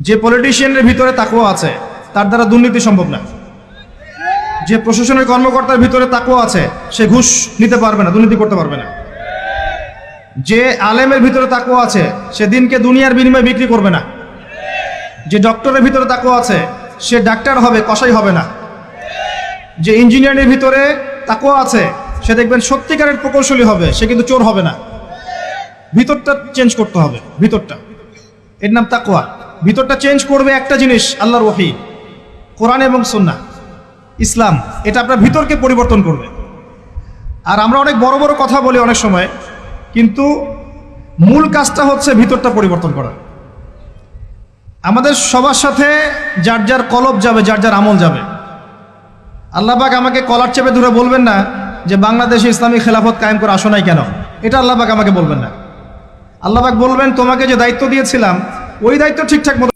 যে পলিটিশিয়ানের ভিতরে তাকওয়া আছে তার দ্বারা দুর্নীতি সম্ভব না। যে প্রশাসনের কর্মকর্তার ভিতরে তাকওয়া আছে সে ঘুষ নিতে পারবে না, দুর্নীতি করতে পারবে না। যে আলেমের ভিতরে তাকওয়া আছে সে দিনকে দুনিয়ার বিনিময়ে বিক্রি করবে না। যে ডক্টরের ভিতরে তাকওয়া আছে সে ডাক্তার হবে, কসাই হবে না। যে ইঞ্জিনিয়ারের ভিতরে তাকওয়া আছে সে দেখবেন সত্যিকারের প্রকৌশলী হবে, সে কিন্তু চোর হবে না। ভিতরটা চেঞ্জ করতে হবে, ভিতরটা, এর নাম তাকওয়া। ভিতরটা চেঞ্জ করবে একটা জিনিস, আল্লাহর ওহী, কোরআন এবং সুন্নাহ, ইসলাম। এটা আপনার ভিতরকে পরিবর্তন করবে। আর আমরা অনেক বড় বড় কথা বলি অনেক সময়, কিন্তু মূল কাজটা হচ্ছে ভিতরটা পরিবর্তন করা। আমাদের সবার সাথে যার যার কলব যাবে, যার যার আমল যাবে। আল্লাহ পাক আমাকে কলার চেপে ধরে বলবেন না যে বাংলাদেশে ইসলামী খেলাফত কায়েম করে আসো নাই কেন, এটা আল্লাহ পাক আমাকে বলবেন না। আল্লাহ পাক বলবেন তোমাকে যে দায়িত্ব দিয়েছিলাম ওই দায়িত্ব ঠিকঠাক মতো